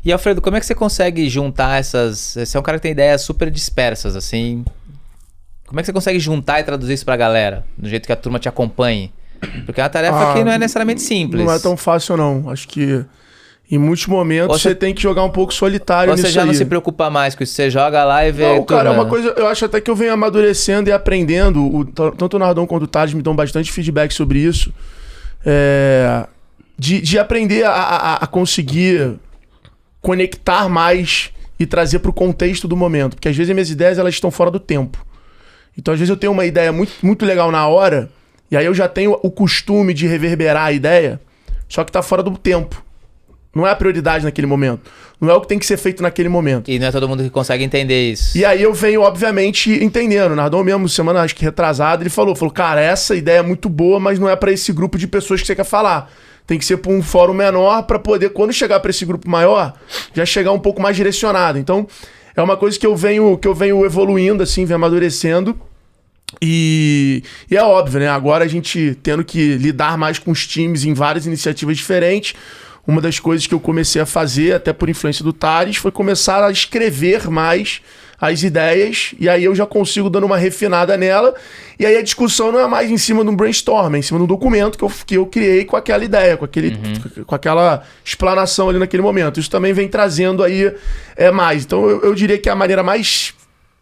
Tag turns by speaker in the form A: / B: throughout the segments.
A: E Alfredo, como é que você consegue juntar essas... Você é um cara que tem ideias super dispersas, assim. Como é que você consegue juntar e traduzir isso pra galera? Do jeito que a turma te acompanhe? Porque é uma tarefa que não é necessariamente simples.
B: Não é tão fácil, não. Acho que em muitos momentos você tem que jogar um pouco solitário nisso aí.
A: Você já não se preocupa mais com isso? Você joga lá e vê...
B: Não, cara, é uma coisa... Eu acho até que eu venho amadurecendo e aprendendo. Tanto o Nardon quanto o Thales me dão bastante feedback sobre isso. De aprender a conseguir conectar mais e trazer para o contexto do momento. Porque às vezes as minhas ideias elas estão fora do tempo. Então às vezes eu tenho uma ideia muito, muito legal na hora e aí eu já tenho o costume de reverberar a ideia, só que está fora do tempo. Não é a prioridade naquele momento. Não é o que tem que ser feito naquele momento.
A: E não é todo mundo que consegue entender isso.
B: E aí eu venho, obviamente, entendendo. O Nardon mesmo, semana acho que retrasada, ele falou, cara, essa ideia é muito boa, mas não é para esse grupo de pessoas que você quer falar. Tem que ser para um fórum menor para poder, quando chegar para esse grupo maior, já chegar um pouco mais direcionado. Então, é uma coisa que eu venho evoluindo, assim, venho amadurecendo. E é óbvio, né? Agora a gente tendo que lidar mais com os times em várias iniciativas diferentes. Uma das coisas que eu comecei a fazer, até por influência do Thales, foi começar a escrever mais as ideias, e aí eu já consigo dando uma refinada nela, e aí a discussão não é mais em cima de um brainstorm, é em cima de um documento que eu criei com aquela ideia, com aquela explanação ali naquele momento. Isso também vem trazendo aí mais. Então eu diria que a maneira mais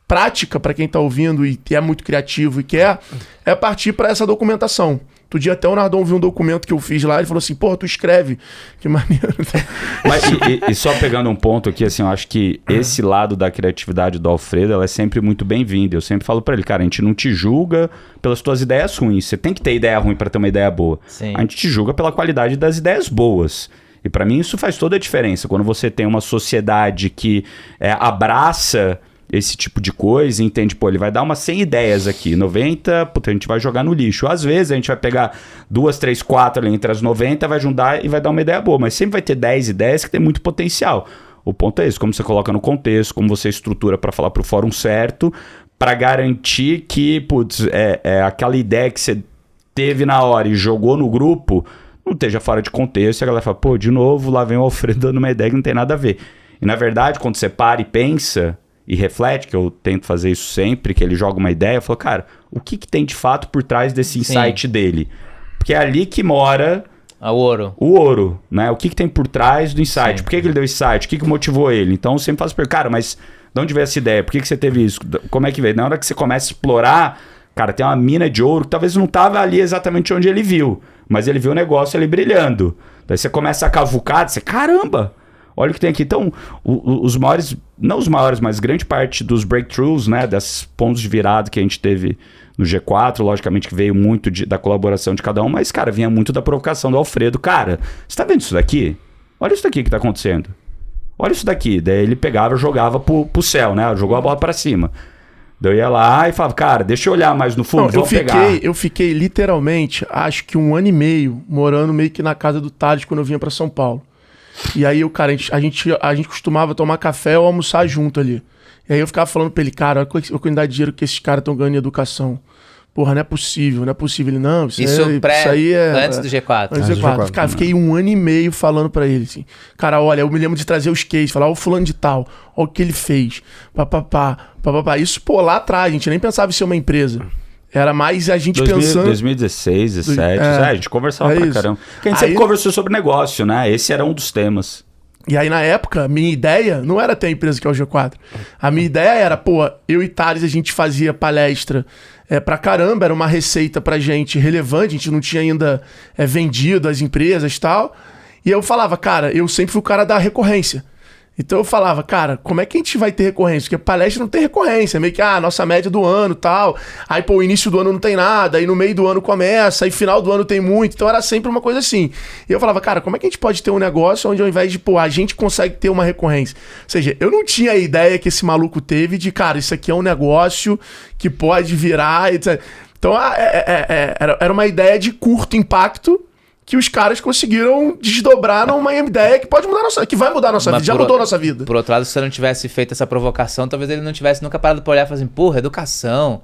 B: prática para quem está ouvindo e é muito criativo e quer, é partir para essa documentação. Outro dia até o Nardon viu um documento que eu fiz lá e falou assim, pô, tu escreve. Que maneiro.
C: Mas, e só pegando um ponto aqui, assim, eu acho que esse lado da criatividade do Alfredo, ela é sempre muito bem-vinda. Eu sempre falo pra ele, cara, a gente não te julga pelas tuas ideias ruins. Você tem que ter ideia ruim pra ter uma ideia boa.
A: Sim.
C: A gente te julga pela qualidade das ideias boas. E pra mim isso faz toda a diferença. Quando você tem uma sociedade que abraça esse tipo de coisa, entende? Pô, ele vai dar umas 100 ideias aqui, 90, puta, a gente vai jogar no lixo. Às vezes a gente vai pegar 2, 3, 4 ali entre as 90, vai juntar e vai dar uma ideia boa, mas sempre vai ter 10 ideias que tem muito potencial. O ponto é esse, como você coloca no contexto, como você estrutura para falar pro fórum certo, para garantir que, putz, aquela ideia que você teve na hora e jogou no grupo, não esteja fora de contexto, e a galera fala, pô, de novo, lá vem o Alfredo dando uma ideia que não tem nada a ver. E na verdade, quando você para e pensa e reflete, que eu tento fazer isso sempre, que ele joga uma ideia, eu falo, cara, o que tem de fato por trás desse insight dele? Porque é ali que mora
A: o ouro.
C: O ouro, né? O que tem por trás do insight?
A: Sim.
C: Por que ele deu insight? O que motivou ele? Então eu sempre faço pergunta, cara, mas de onde veio essa ideia? Por que você teve isso? Como é que veio? Na hora que você começa a explorar, cara, tem uma mina de ouro que talvez não estava ali exatamente onde ele viu, mas ele viu o negócio ali brilhando. Daí você começa a cavucar, você, caramba! Olha o que tem aqui. Então, os maiores, não os maiores, mas grande parte dos breakthroughs, né, desses pontos de virada que a gente teve no G4, logicamente que veio muito da colaboração de cada um, mas, cara, vinha muito da provocação do Alfredo. Cara, você tá vendo isso daqui? Olha isso daqui que tá acontecendo. Olha isso daqui. Daí ele pegava e jogava pro céu, né? Jogou a bola pra cima. Daí eu ia lá e falava, cara, deixa eu olhar mais no fundo,
B: não, eu fiquei literalmente, acho que 1 ano e meio, morando meio que na casa do Thales quando eu vinha pra São Paulo. E aí, cara, a gente costumava tomar café ou almoçar junto ali. E aí eu ficava falando pra ele, cara, olha a quantidade de dinheiro que esses caras estão ganhando em educação. Porra, não é possível, não é possível. Ele, não, isso aí é...
A: Antes do G4.
B: Antes do G4. Cara, fiquei 1 ano e meio falando pra ele, assim. Cara, olha, eu me lembro de trazer os cases, falar, ó, o fulano de tal, ó o que ele fez, papapá. Isso, pô, lá atrás, a gente nem pensava em ser uma empresa. Era mais a gente pensando...
C: 2016, 2017, a gente conversava pra caramba. Porque a gente sempre conversou sobre negócio, né? Esse era um dos temas.
B: E aí, na época, minha ideia não era ter a empresa que é o G4. A minha ideia era, pô, eu e Thales, a gente fazia palestra pra caramba, era uma receita pra gente relevante, a gente não tinha ainda vendido as empresas e tal. E eu falava, cara, eu sempre fui o cara da recorrência. Então eu falava, cara, como é que a gente vai ter recorrência? Porque palestra não tem recorrência, meio que, nossa média do ano e tal. Aí, pô, o início do ano não tem nada, aí no meio do ano começa, aí final do ano tem muito. Então era sempre uma coisa assim. E eu falava, cara, como é que a gente pode ter um negócio onde ao invés de, pô, a gente consegue ter uma recorrência? Ou seja, eu não tinha a ideia que esse maluco teve de, cara, isso aqui é um negócio que pode virar, etc. Então era uma ideia de curto impacto, que os caras conseguiram desdobrar numa ideia que pode mudar que vai mudar a nossa vida, já mudou a nossa vida.
A: Por outro lado, se você não tivesse feito essa provocação, talvez ele não tivesse nunca parado pra olhar e falar assim, porra, educação,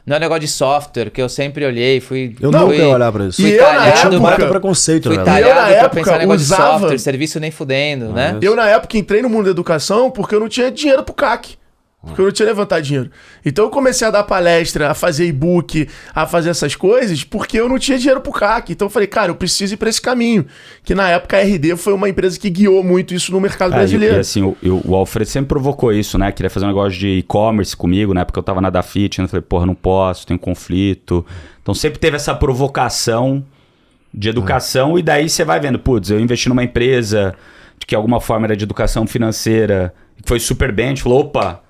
A: Não é um negócio de software, que eu sempre olhei,
D: Eu nunca ia olhar pra isso.
B: E
A: Fui
B: eu, na
A: talhado,
B: época,
D: Tinha um baita preconceito,
A: fui
D: né?
B: E eu, na
A: talhado pra
B: época,
A: pensar em negócio de
B: usava-
A: software, serviço nem fudendo, né?
B: Eu, na época, entrei no mundo da educação porque eu não tinha dinheiro pro CAC. Porque eu não tinha levantado dinheiro. Então eu comecei a dar palestra, a fazer e-book, a fazer essas coisas, porque eu não tinha dinheiro pro CAC. Então eu falei, cara, eu preciso ir pra esse caminho. Que na época a RD foi uma empresa que guiou muito isso no mercado brasileiro.
C: E assim, o Alfredo sempre provocou isso, né? Queria fazer um negócio de e-commerce comigo, né? Porque eu tava na Dafit, né? Eu falei, porra, não posso, tem conflito. Então sempre teve essa provocação de educação, e daí você vai vendo, putz, eu investi numa empresa que de alguma forma era de educação financeira, que foi super bem, a gente falou, opa,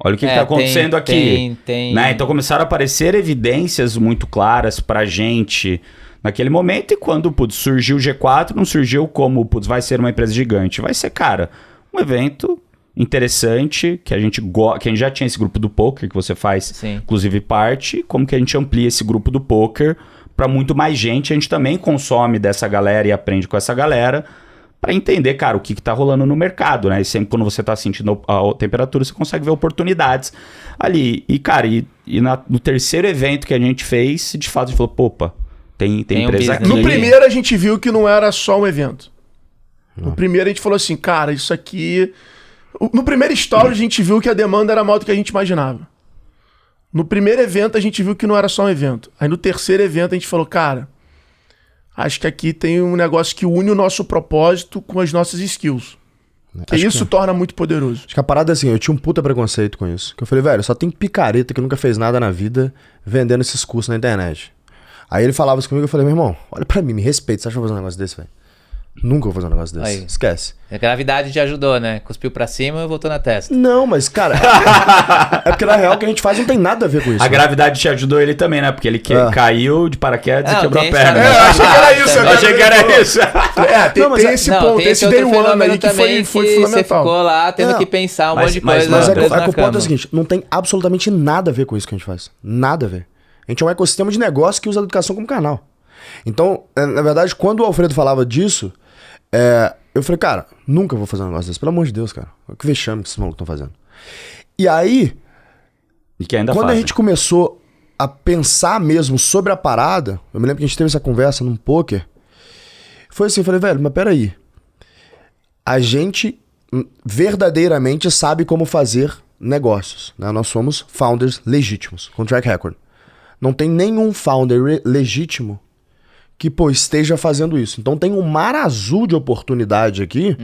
C: olha o que está acontecendo aqui. Né? Então começaram a aparecer evidências muito claras pra gente naquele momento, e quando putz, surgiu o G4, não surgiu como putz, vai ser uma empresa gigante. Vai ser, cara, um evento interessante, que a gente já tinha esse grupo do poker, que você faz, inclusive, parte, como que a gente amplia esse grupo do poker para muito mais gente. A gente também consome dessa galera e aprende com essa galera, para entender, cara, o que tá rolando no mercado, né? E sempre quando você tá sentindo a temperatura, você consegue ver oportunidades ali. E, cara, no terceiro evento que a gente fez, de fato, a gente falou, opa, tem empresa aqui.
B: No primeiro a gente viu que não era só um evento. No primeiro a gente falou assim, cara, isso aqui... No primeiro story a gente viu que a demanda era maior do que a gente imaginava. No primeiro evento a gente viu que não era só um evento. Aí no terceiro evento a gente falou, cara... Acho que aqui tem um negócio que une o nosso propósito com as nossas skills. Que isso torna muito poderoso.
D: Acho que a parada é assim, eu tinha um puta preconceito com isso. Que eu falei, velho, só tem picareta que nunca fez nada na vida vendendo esses cursos na internet. Aí ele falava isso comigo, eu falei, meu irmão, olha pra mim, me respeita, você acha que eu vou fazer um negócio desse, velho? Nunca vou fazer um negócio desse.
A: Aí.
D: Esquece.
A: A gravidade te ajudou, né? Cuspiu pra cima e voltou na testa.
D: Não, mas, cara, é porque na real o que a gente faz não tem nada a ver com isso.
C: A gravidade te ajudou ele também, né? Porque ele caiu de paraquedas e quebrou a
A: tem
C: perna.
A: esse-
B: Eu achei que era isso.
C: Eu achei que era isso.
B: Tem esse ponto,
A: tem
B: esse
A: outro
B: day one
A: fenômeno
B: aí que
A: também
B: foi
A: Você
B: fundamental.
A: ficou lá tendo
D: Não,
A: que pensar um
C: mas-
A: monte de
C: mas-
A: coisa.
D: Mas
A: preso na
D: o ponto
A: cama.
D: é o seguinte, não tem absolutamente nada a ver com isso que a gente faz. Nada a ver. A gente é um ecossistema de negócio que usa a educação como canal. Então, na verdade, quando o Alfredo falava disso, eu falei, cara, nunca vou fazer um negócio desse. Pelo amor de Deus, cara. Que vexame que esses malucos estão fazendo. E aí,
C: E que ainda
D: quando
C: fazem.
D: a gente começou a pensar mesmo sobre a parada, eu me lembro que a gente teve essa conversa num poker, foi assim, eu falei, velho, mas peraí. A gente verdadeiramente sabe como fazer negócios, né? Nós somos founders legítimos, com track record. Não tem nenhum founder legítimo que, pô, esteja fazendo isso. Então tem um mar azul de oportunidade aqui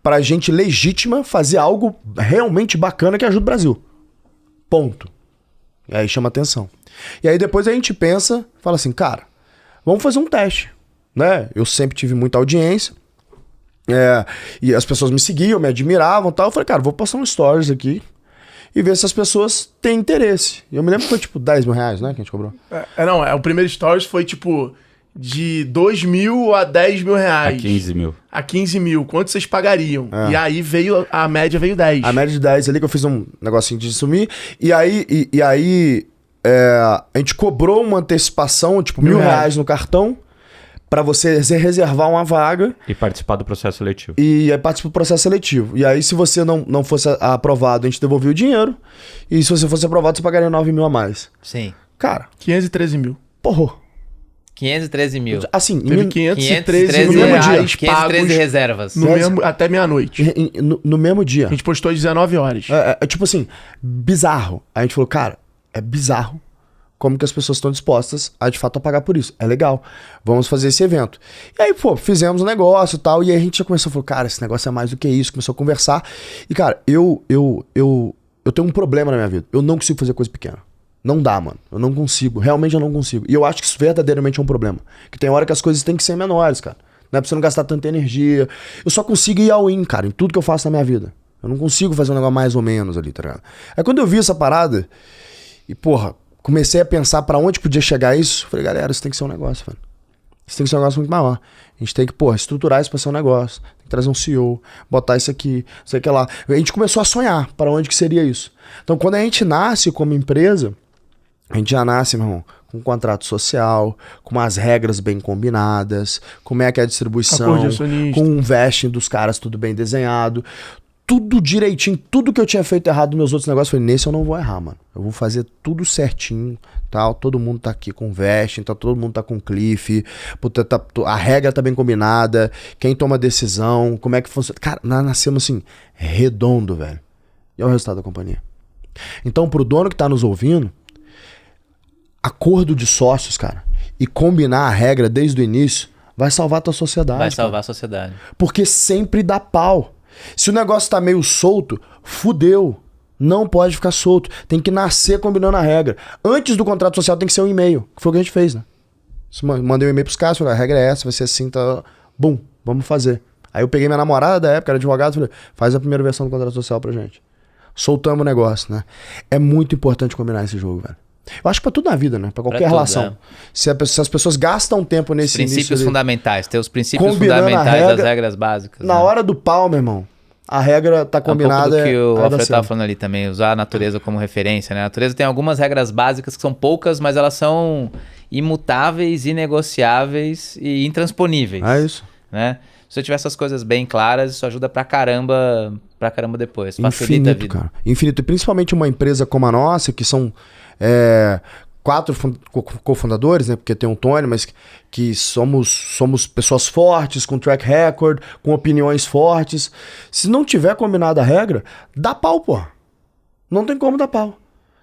D: pra gente legítima fazer algo realmente bacana que ajude o Brasil. Ponto. E aí chama atenção. E aí depois a gente pensa, fala assim, cara, vamos fazer um teste, né? Eu sempre tive muita audiência, e as pessoas me seguiam, me admiravam e tal. Eu falei, cara, vou postar um stories aqui e ver se as pessoas têm interesse. E eu me lembro que foi tipo 10 mil reais, né, que a gente cobrou.
B: O primeiro stories foi tipo de 2 mil a 10 mil reais.
C: A 15 mil.
B: A 15 mil. Quanto vocês pagariam? E aí veio, a média veio 10.
D: A média de 10 ali que eu fiz um negocinho de sumir. E aí a gente cobrou uma antecipação, tipo, R$1.000 no cartão, pra você reservar uma vaga
C: E participar do processo seletivo.
D: e aí participa do processo seletivo. E aí, se você não fosse aprovado, a gente devolvia o dinheiro. E se você fosse aprovado, você pagaria 9 mil a mais.
A: Sim.
D: Cara,
B: 513 mil.
D: porra.
A: 513 mil.
D: Assim,
B: Teve 513
A: 513
B: mil
D: mesmo dia.
B: reais
A: 513
B: pagos
A: reservas.
B: no mesmo, até meia-noite.
D: no mesmo dia.
B: A gente postou às 19 horas.
D: É tipo assim, bizarro. Aí a gente falou, cara, é bizarro como que as pessoas estão dispostas a de fato a pagar por isso. É legal. Vamos fazer esse evento. E aí, pô, fizemos um negócio e tal. E aí a gente já começou a falar, cara, esse negócio é mais do que isso. Começou a conversar. E, cara, eu tenho um problema na minha vida. Eu não consigo fazer coisa pequena. Não dá, mano. Eu não consigo. Realmente eu não consigo. E eu acho que isso verdadeiramente é um problema. Que tem hora que as coisas têm que ser menores, cara. Não é pra você não gastar tanta energia. Eu só consigo ir all in, cara, em tudo que eu faço na minha vida. Eu não consigo fazer um negócio mais ou menos ali, tá ligado? Aí quando eu vi essa parada, e porra, comecei a pensar pra onde podia chegar isso, falei, galera, isso tem que ser um negócio, velho. Isso tem que ser um negócio muito maior. A gente tem que, porra, estruturar isso pra ser um negócio. Tem que trazer um CEO, botar isso aqui, sei que lá. A gente começou a sonhar pra onde que seria isso. Então quando a gente nasce como empresa, a gente já nasce, meu irmão, com um contrato social, com umas regras bem combinadas, como é que é a distribuição,
B: Acordo de acionista.
D: com um vesting dos caras tudo bem desenhado. tudo direitinho, tudo que eu tinha feito errado nos meus outros negócios, eu falei, nesse eu não vou errar, mano. Eu vou fazer tudo certinho, tal, todo mundo tá aqui com veste, então todo mundo tá com cliff, puta, a regra tá bem combinada, quem toma decisão, como é que funciona. Cara, nós nascemos assim, redondo, velho. E é o resultado da companhia. Então, pro dono que tá nos ouvindo, acordo de sócios, cara, e combinar a regra desde o início, vai salvar a tua sociedade.
A: Vai salvar
D: cara.
A: a sociedade.
D: Porque sempre dá pau. Se o negócio tá meio solto, fudeu. Não pode ficar solto. Tem que nascer combinando a regra. Antes do contrato social tem que ser um e-mail. Que foi o que a gente fez, né? Mandei um e-mail pros caras, falei, a regra é essa, vai ser assim, tá... Bum, vamos fazer. Aí eu peguei minha namorada da época, era advogado, falei, faz a primeira versão do contrato social pra gente. Soltamos o negócio, né? É muito importante combinar esse jogo, velho. Eu acho que pra tudo na vida, né? Pra qualquer relação. Se as pessoas gastam tempo nesse
A: princípios fundamentais. Ter os princípios
D: combinando
A: fundamentais
D: regra,
A: das regras básicas.
D: Na hora do pau, meu irmão, a regra tá combinada.
A: É um pouco do que o
D: vai dar
A: Alfredo tava
D: certo.
A: falando ali também, usar a natureza como referência, né? A natureza tem algumas regras básicas que são poucas, mas elas são imutáveis, inegociáveis e intransponíveis.
D: É isso.
A: Né? Se você tiver essas coisas bem claras, isso ajuda pra caramba depois. Facilita a
D: Infinito,
A: vida.
D: cara. Infinito. E principalmente uma empresa como a nossa, que são 4 cofundadores, né? Porque tem o Tony, mas que somos pessoas fortes, com track record, com opiniões fortes. Se não tiver combinado a regra, dá pau, pô. Não tem como dar pau.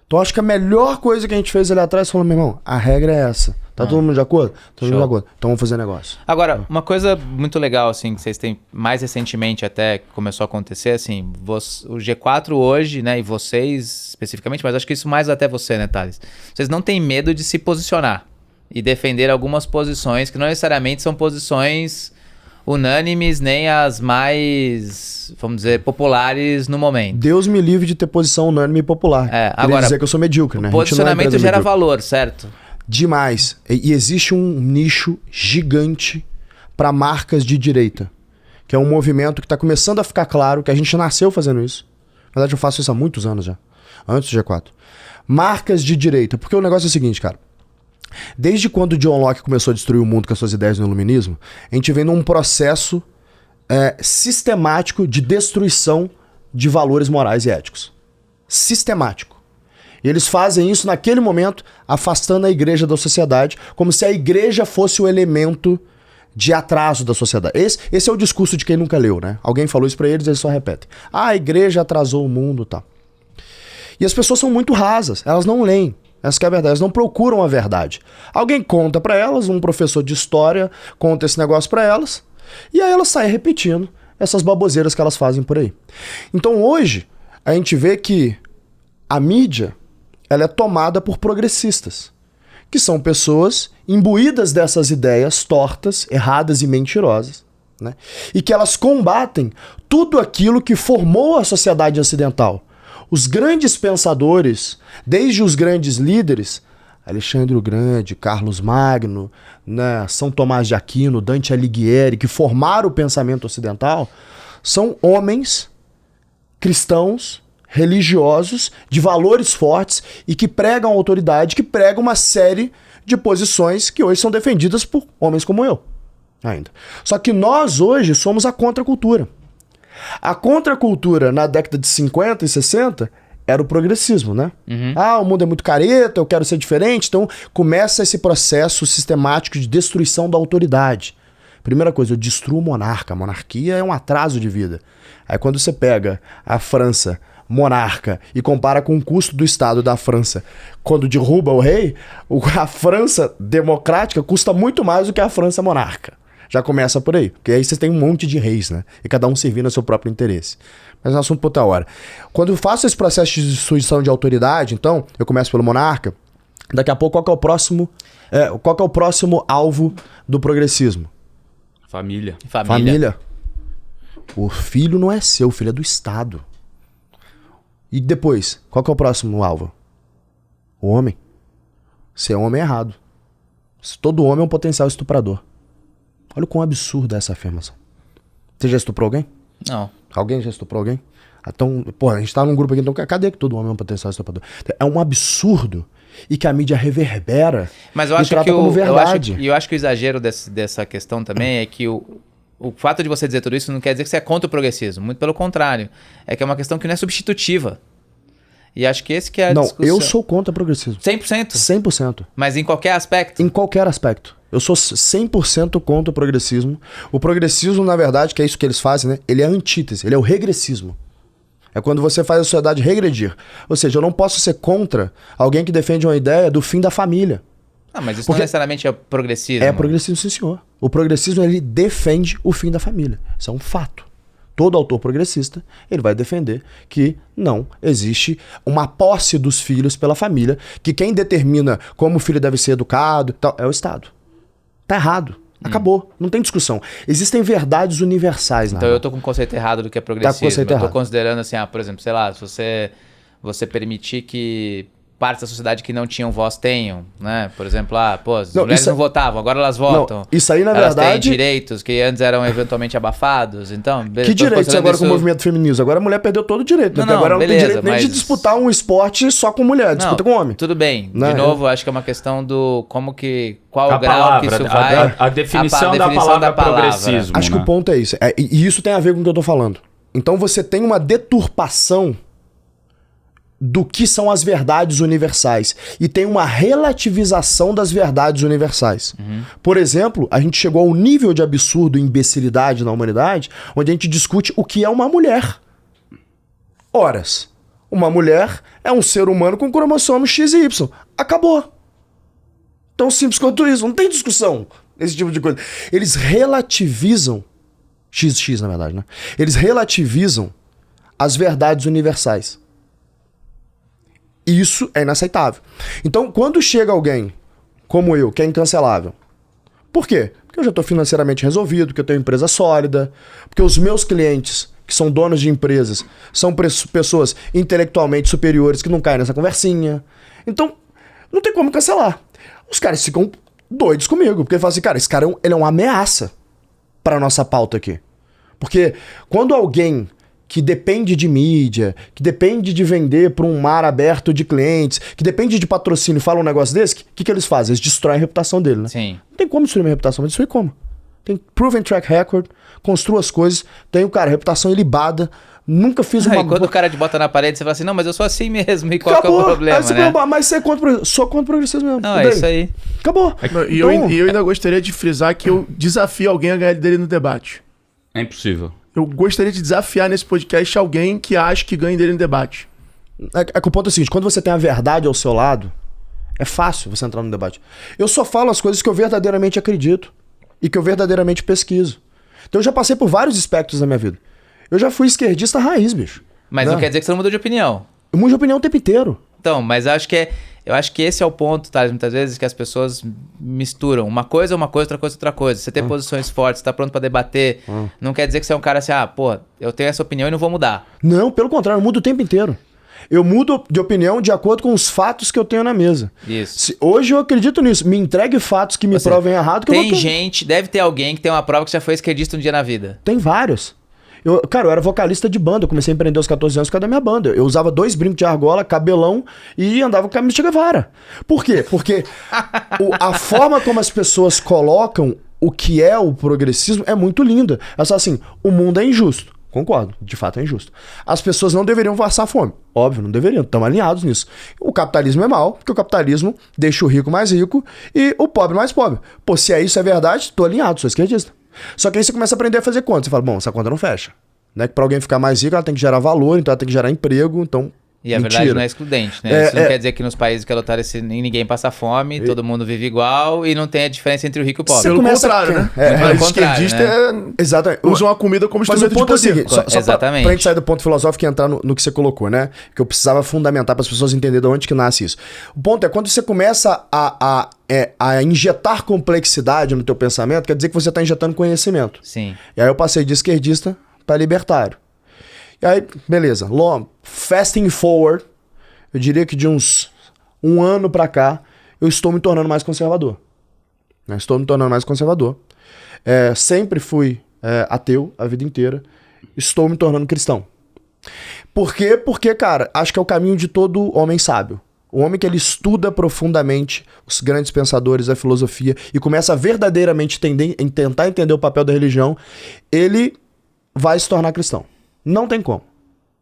D: Então acho que a melhor coisa que a gente fez ali atrás foi, meu irmão, a regra é essa. Tá todo mundo de acordo? Todo mundo de acordo. Então vamos fazer negócio.
A: Agora, uma coisa muito legal, assim, que vocês têm mais recentemente até que começou a acontecer, assim, o G4 hoje, né, e vocês especificamente, mas acho que isso mais até você, né, Thales? Vocês não têm medo de se posicionar e defender algumas posições que não necessariamente são posições unânimes, nem as mais, vamos dizer, populares no momento.
D: Deus me livre de ter posição unânime e popular.
A: Agora,
D: queria dizer que eu sou medíocre, né?
A: Posicionamento gera valor, certo?
D: Demais. E existe um nicho gigante para marcas de direita, que é um movimento que está começando a ficar claro, que a gente nasceu fazendo isso. Na verdade, eu faço isso há muitos anos já, antes do G4. Marcas de direita. Porque o negócio é o seguinte, cara. Desde quando o John Locke começou a destruir o mundo com as suas ideias no iluminismo, a gente vem num processo sistemático de destruição de valores morais e éticos. Sistemático. E eles fazem isso naquele momento, afastando a igreja da sociedade, como se a igreja fosse o elemento de atraso da sociedade. Esse é o discurso de quem nunca leu, né? Alguém falou isso pra eles só repetem. A igreja atrasou o mundo e tal. E as pessoas são muito rasas, elas não leem. Essa que é a verdade, elas não procuram a verdade. Alguém conta pra elas, um professor de história conta esse negócio pra elas, e aí elas saem repetindo essas baboseiras que elas fazem por aí. Então hoje, a gente vê que a mídia, ela é tomada por progressistas, que são pessoas imbuídas dessas ideias tortas, erradas e mentirosas, né? E que elas combatem tudo aquilo que formou a sociedade ocidental. Os grandes pensadores, desde os grandes líderes, Alexandre o Grande, Carlos Magno, né, São Tomás de Aquino, Dante Alighieri, que formaram o pensamento ocidental, são homens cristãos, religiosos, de valores fortes e que pregam autoridade, que pregam uma série de posições que hoje são defendidas por homens como eu, ainda. Só que nós hoje somos a contracultura. A contracultura na década de 50 e 60 era o progressismo, né? O mundo é muito careta, eu quero ser diferente, então começa esse processo sistemático de destruição da autoridade. Primeira coisa, eu destruo o monarca. A monarquia é um atraso de vida. Aí quando você pega a França monarca e compara com o custo do Estado da França, quando derruba o rei, a França democrática custa muito mais do que a França monarca. Já começa por aí, porque aí você tem um monte de reis, né? E cada um servindo ao seu próprio interesse. Mas é um assunto por outra hora. Quando eu faço esse processo de destruição de autoridade, então, eu começo pelo monarca, daqui a pouco qual que é o próximo alvo do progressismo?
C: Família.
D: Família. O filho não é seu, o filho é do Estado. E depois, qual que é o próximo alvo? O homem. Ser homem é errado. Todo homem é um potencial estuprador. Olha o quão absurda é essa afirmação. Você já estuprou alguém?
A: Não.
D: Alguém já estuprou alguém? Então, a gente tá num grupo aqui, então cadê que todo homem é um potencial estuprador? É um absurdo e que a mídia reverbera.
A: Mas eu
D: e
A: acho
D: trata
A: que
D: como verdade.
A: eu acho que o exagero dessa questão também é que o o fato de você dizer tudo isso não quer dizer que você é contra o progressismo. Muito pelo contrário. É que é uma questão que não é substitutiva. E acho que esse que é a discussão.
D: Eu sou contra o progressismo.
A: 100%?
D: 100%.
A: Mas em qualquer aspecto?
D: Em qualquer aspecto. Eu sou 100% contra o progressismo. O progressismo, na verdade, que é isso que eles fazem, né? Ele é a antítese, ele é o regressismo. É quando você faz a sociedade regredir. Ou seja, eu não posso ser contra alguém que defende uma ideia do fim da família.
A: Ah, mas isso não necessariamente é progressismo.
D: É progressismo, sim, senhor. O progressismo, ele defende o fim da família. Isso é um fato. Todo autor progressista, ele vai defender que não existe uma posse dos filhos pela família, que quem determina como o filho deve ser educado tal, é o Estado. Tá errado. Acabou. Não tem discussão. Existem verdades universais.
A: Então eu tô com o conceito errado do que é progressismo.
D: Tá com o conceito
A: eu tô
D: errado.
A: considerando assim, por exemplo, sei lá, se você permitir que partes da sociedade que não tinham voz tenham, né? Por exemplo, as mulheres não votavam, agora elas votam.
D: Não, isso aí, na
A: elas
D: verdade...
A: têm direitos que antes eram eventualmente abafados, então...
D: Que direitos agora com o movimento feminista? Agora a mulher perdeu todo o direito, né? Porque agora ela não tem direito nem de disputar um esporte só com mulher, disputa com homem.
A: Tudo bem.
D: Não,
A: de novo, acho que é uma questão do qual o grau que isso vai...
C: A definição da palavra progressismo.
D: Acho que o ponto é isso. E isso tem a ver com o que eu tô falando. Então você tem uma deturpação do que são as verdades universais. E tem uma relativização das verdades universais. Por exemplo, a gente chegou ao nível de absurdo e imbecilidade na humanidade, onde a gente discute o que é uma mulher. Horas. Uma mulher é um ser humano com cromossomo X e Y. Acabou. Tão simples quanto isso. Não tem discussão. Esse tipo de coisa. Eles relativizam... XX, na verdade, né? Eles relativizam as verdades universais. Isso é inaceitável. Então, quando chega alguém como eu, que é incancelável, por quê? Porque eu já estou financeiramente resolvido, porque eu tenho empresa sólida, porque os meus clientes, que são donos de empresas, são pessoas intelectualmente superiores que não caem nessa conversinha. Então, não tem como cancelar. Os caras ficam doidos comigo, porque eles falam assim, cara, esse cara ele é uma ameaça para nossa pauta aqui. Porque quando alguém que depende de mídia, que depende de vender para um mar aberto de clientes, que depende de patrocínio e fala um negócio desse, o que eles fazem? Eles destroem a reputação dele, né?
A: Sim.
D: Não tem como destruir minha reputação, mas destruir como? Tem proven track record, construo as coisas, tenho, cara, reputação ilibada, nunca fiz uma...
A: E quando o cara te bota na parede, você fala assim, não, mas eu sou assim mesmo, e qual que é o problema,
D: aí você
A: né?
D: fala, mas você é contra, sou contra o progressismo mesmo.
A: Não, é isso aí.
D: Acabou.
B: E eu ainda gostaria de frisar que eu desafio alguém a ganhar dele no debate.
C: É impossível.
B: Eu gostaria de desafiar nesse podcast alguém que acha que ganha dele no debate.
D: É que o ponto é o seguinte, quando você tem a verdade ao seu lado, é fácil você entrar no debate. Eu só falo as coisas que eu verdadeiramente acredito e que eu verdadeiramente pesquiso. Então eu já passei por vários espectros da minha vida. Eu já fui esquerdista raiz, bicho.
A: Mas não quer dizer que você não mudou de opinião.
D: Eu mudo de opinião o tempo inteiro.
A: Então, mas eu acho que esse é o ponto, Thales, muitas vezes que as pessoas misturam uma coisa, outra coisa. Você tem posições fortes, você tá pronto pra debater, não quer dizer que você é um cara assim, eu tenho essa opinião e não vou mudar.
D: Não, pelo contrário, eu mudo o tempo inteiro. Eu mudo de opinião de acordo com os fatos que eu tenho na mesa.
A: Isso.
D: Hoje eu acredito nisso. Me entregue fatos que me provem errado. Que
A: Deve ter alguém que tem uma prova que já foi esquerdista um dia na vida.
D: Tem vários. Cara, eu era vocalista de banda. Eu comecei a empreender aos 14 anos por causa da minha banda. Eu usava 2 brincos de argola, cabelão e andava com a camisa de Guevara. Por quê? Porque a forma como as pessoas colocam o que é o progressismo é muito linda. Elas falam assim, o mundo é injusto. Concordo, de fato é injusto. As pessoas não deveriam passar fome. Óbvio, não deveriam, estamos alinhados nisso. O capitalismo é mau, porque o capitalismo deixa o rico mais rico e o pobre mais pobre. Pô, se isso é verdade, estou alinhado, sou esquerdista. Só que aí você começa a aprender a fazer conta. Você fala, bom, essa conta não fecha. Né? Que para alguém ficar mais rico, ela tem que gerar valor, então ela tem que gerar emprego, então...
A: E a verdade não é excludente, né? Isso não quer dizer que nos países que adotaram ninguém passa fome, todo mundo vive igual e não tem a diferença entre o rico e o pobre.
B: Pelo contrário, né?
A: Pelo
B: Os
A: contrário,
B: esquerdistas
D: Exatamente.
B: usam a comida como
D: Mas
B: instrumento
D: o ponto
B: de poder.
D: é o seguinte, só
A: Exatamente.
D: pra gente sair do ponto filosófico e entrar no que você colocou, né? Que eu precisava fundamentar para as pessoas entenderem de onde que nasce isso. O ponto é, quando você começa a injetar complexidade no teu pensamento, quer dizer que você está injetando conhecimento.
A: Sim.
D: E aí eu passei de esquerdista para libertário. E aí, beleza. Fasting forward, eu diria que de uns 1 ano pra cá, eu estou me tornando mais conservador. Sempre fui ateu a vida inteira. Estou me tornando cristão. Por quê? Porque, cara, acho que é o caminho de todo homem sábio. O homem que ele estuda profundamente os grandes pensadores da filosofia e começa a verdadeiramente tentar entender o papel da religião, ele vai se tornar cristão. Não tem como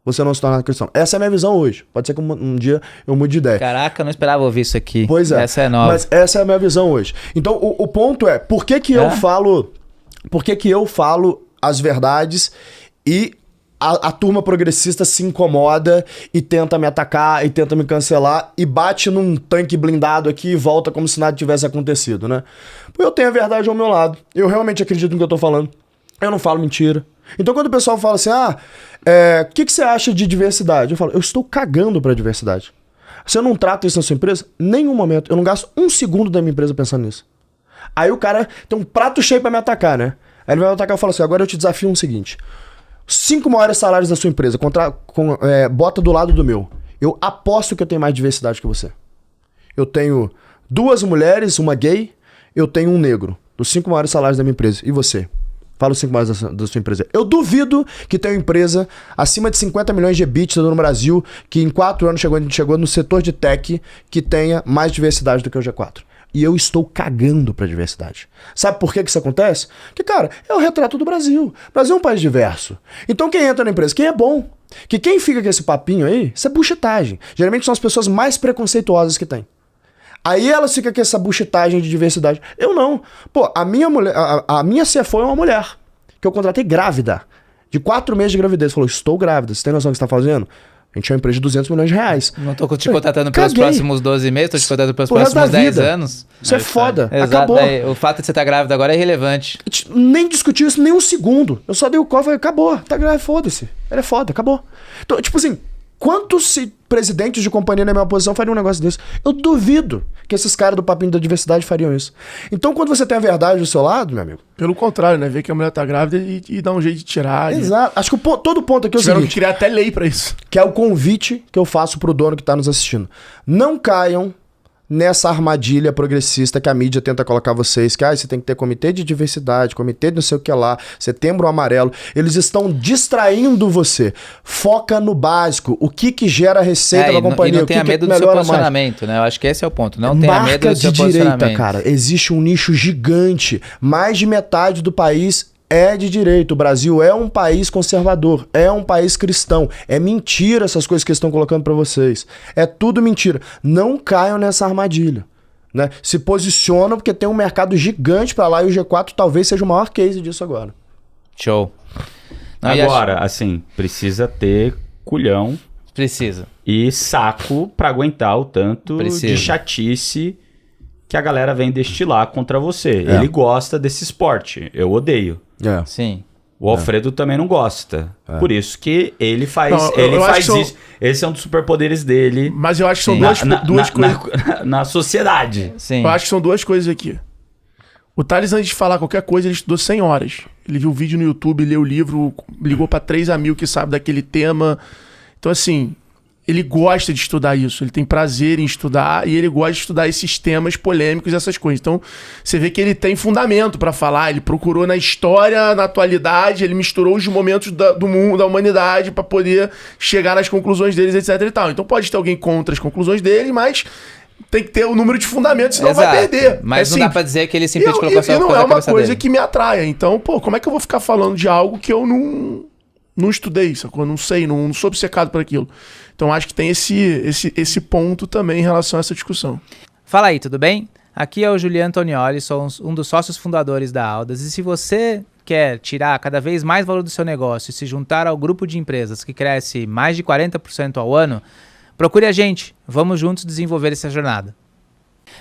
D: você não se tornar cristão. Essa é a minha visão hoje. Pode ser que um dia eu mude de ideia.
A: Caraca, eu não esperava ouvir isso aqui.
D: Pois é.
A: Essa é nova.
D: Mas essa é a minha visão hoje. Então, o ponto é, por que eu falo as verdades e a turma progressista se incomoda e tenta me atacar e tenta me cancelar e bate num tanque blindado aqui e volta como se nada tivesse acontecido, né? Porque eu tenho a verdade ao meu lado. Eu realmente acredito no que eu tô falando. Eu não falo mentira. Então quando o pessoal fala assim, o que você acha de diversidade? Eu falo, eu estou cagando pra diversidade. Você não trata isso na sua empresa? Nenhum momento. Eu não gasto um segundo da minha empresa pensando nisso. Aí o cara tem um prato cheio pra me atacar, né? Aí ele vai me atacar e fala assim, agora eu te desafio o seguinte. 5 maiores salários da sua empresa, bota do lado do meu. Eu aposto que eu tenho mais diversidade que você. Eu tenho 2 mulheres, uma gay, eu tenho um negro. Dos 5 maiores salários da minha empresa. E você? Fala os 5 maiores da sua empresa. Eu duvido que tenha uma empresa acima de 50 milhões de EBITDA no Brasil, que em 4 anos chegou no setor de tech, que tenha mais diversidade do que o G4. E eu estou cagando pra diversidade. Sabe por que isso acontece? Porque, cara, é o retrato do Brasil. O Brasil é um país diverso. Então quem entra na empresa, quem é bom? Que quem fica com esse papinho aí, isso é buchitagem. Geralmente são as pessoas mais preconceituosas que tem. Aí elas ficam com essa buchitagem de diversidade. Eu não. Pô, a minha mulher, a minha CFO é uma mulher que eu contratei grávida. De 4 meses de gravidez. Falou, estou grávida. Você tem noção do que você está fazendo? A gente é uma empresa de 200 milhões de reais.
A: Não tô te contratando pelos próximos 12 meses, tô te contratando pelos próximos 10 anos.
D: Isso é foda.
A: Exato.
D: Acabou.
A: O fato de você estar grávida agora é irrelevante.
D: Nem discutiu isso nem um segundo. Eu só dei o call e falei, acabou. Tá grávida, foda-se. Ela é foda, acabou. Então, tipo assim, quantos presidentes de companhia na minha posição fariam um negócio desse? Eu duvido que esses caras do papinho da diversidade fariam isso. Então, quando você tem a verdade do seu lado, meu amigo...
B: Pelo contrário, né? Ver que a mulher tá grávida e dá um jeito de tirar.
D: Exato. Acho que todo ponto aqui é o
B: Tiveram que
D: seguinte...
B: tirar até lei pra isso.
D: Que é o convite que eu faço pro dono que tá nos assistindo. Não caiam nessa armadilha progressista que a mídia tenta colocar vocês, que você tem que ter comitê de diversidade, comitê de não sei o que lá, setembro amarelo. Eles estão distraindo você. Foca no básico. O que gera receita da companhia?
A: E não tenha medo do seu posicionamento, né? Eu acho que esse é o ponto. Não tenha medo do seu posicionamento.
D: Marca de direita, cara. Existe um nicho gigante. Mais de metade do país é de direita. O Brasil é um país conservador, é um país cristão. É mentira essas coisas que eles estão colocando pra vocês. É tudo mentira. Não caiam nessa armadilha, né? Se posicionam porque tem um mercado gigante pra lá e o G4 talvez seja o maior case disso agora.
A: Show. Não,
C: agora, assim, precisa ter culhão.
A: Precisa.
C: E saco pra aguentar o tanto de chatice que a galera vem destilar contra você. Ele gosta desse esporte. Eu odeio.
A: Sim.
C: O Alfredo também não gosta. Por isso que ele faz, isso. Esse é um dos superpoderes dele.
B: Mas eu acho que são duas coisas.
C: Na sociedade.
A: Sim.
B: Eu acho que são duas coisas aqui. O Thales, antes de falar qualquer coisa, ele estudou 100 horas. Ele viu vídeo no YouTube, leu o livro, ligou pra 3 amigos que sabem daquele tema. Então, assim, ele gosta de estudar isso. Ele tem prazer em estudar e ele gosta de estudar esses temas polêmicos e essas coisas. Então, você vê que ele tem fundamento pra falar. Ele procurou na história, na atualidade, ele misturou os momentos do mundo, da humanidade pra poder chegar nas conclusões deles, etc e tal. Então, pode ter alguém contra as conclusões dele, mas tem que ter o número de fundamentos, senão vai perder.
A: Mas não dá pra dizer que ele simplesmente colocou essa
B: coisa na cabeça dele. E não é uma coisa que me atraia. Então, como é que eu vou ficar falando de algo que eu não estudei, sacou? Não sei, não sou obcecado por aquilo. Então acho que tem esse ponto também em relação a essa discussão.
A: Fala aí, tudo bem? Aqui é o Juliano Antonioli, sou um dos sócios fundadores da Audas. E se você quer tirar cada vez mais valor do seu negócio e se juntar ao grupo de empresas que cresce mais de 40% ao ano, procure a gente. Vamos juntos desenvolver essa jornada.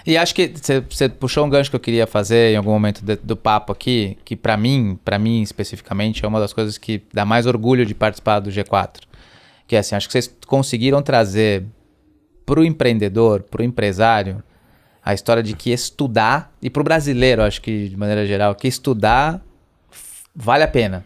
A: E acho que você puxou um gancho que eu queria fazer em algum momento do papo aqui, que pra mim especificamente, é uma das coisas que dá mais orgulho de participar do G4. Que é assim, acho que vocês conseguiram trazer pro empreendedor, pro empresário, a história de que estudar, e pro brasileiro, acho que de maneira geral, que estudar vale a pena.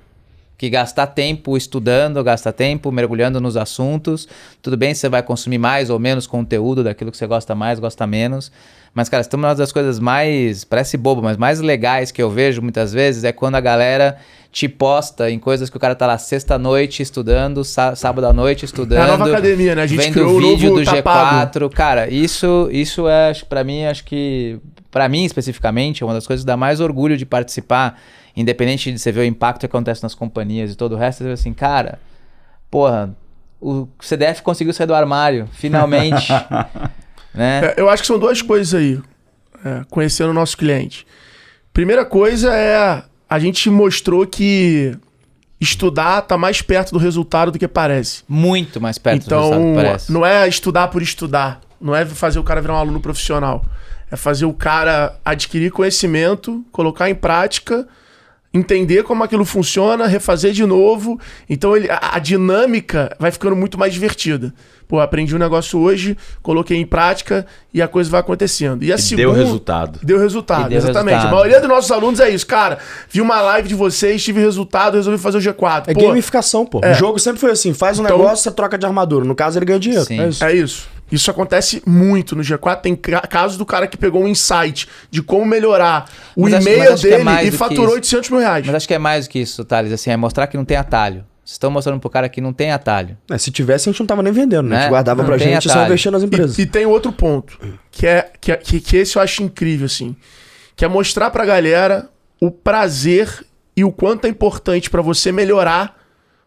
A: Que gastar tempo estudando, gastar tempo mergulhando nos assuntos, tudo bem, você vai consumir mais ou menos conteúdo daquilo que você gosta mais, gosta menos, mas, cara, uma das coisas mais, parece bobo, mas mais legais que eu vejo muitas vezes é quando a galera te posta em coisas que o cara tá lá sexta-noite estudando, sábado à noite estudando.
B: É a nova academia, né? A gente
A: vendo
B: criou
A: o vídeo
B: novo
A: do
B: Tá
A: G4.
B: Pago.
A: Cara, isso é, pra mim, acho que... Pra mim, especificamente, é uma das coisas que dá mais orgulho de participar, independente de você ver o impacto que acontece nas companhias e todo o resto, você vê assim, cara, porra, o CDF conseguiu sair do armário, finalmente. Né?
B: Eu acho que são duas coisas aí, conhecendo o nosso cliente. Primeira coisa é, a gente mostrou que estudar tá mais perto do resultado do que parece.
A: Muito mais perto do resultado
B: Então,
A: que parece.
B: não é estudar por estudar, não é fazer o cara virar um aluno profissional. É fazer o cara adquirir conhecimento, colocar em prática, entender como aquilo funciona, refazer de novo. Então a dinâmica vai ficando muito mais divertida. Pô, aprendi um negócio hoje, coloquei em prática e a coisa vai acontecendo. E a
C: Deu resultado.
B: Deu resultado,
A: E deu
B: exatamente.
A: resultado.
B: A maioria dos nossos alunos é isso. Cara, vi uma live de vocês, tive resultado, resolvi fazer o G4.
D: É
B: Pô,
D: gamificação, pô. O jogo sempre foi assim, faz um
B: Então-
D: negócio, você troca de armadura. No caso, ele ganha dinheiro.
A: Sim.
D: É isso.
B: é isso. Isso acontece muito no G4. Tem casos do cara que pegou um insight de como melhorar o
A: Mas
B: e-mail
A: acho que é
B: dele
A: mais
B: e
A: do que
B: faturou
A: isso.
B: 800 mil reais.
A: Mas acho que é mais do que isso, Thales, assim, é mostrar que não tem atalho. Vocês estão mostrando pro cara que não tem atalho.
D: Se tivesse, a gente não tava nem vendendo, né? A
A: Né?
D: gente guardava
A: Não
D: pra
A: tem
D: gente e só
A: atalho.
D: investia nas empresas.
B: E tem outro ponto, que esse eu acho incrível, assim. Que é mostrar pra galera o prazer e o quanto é importante pra você melhorar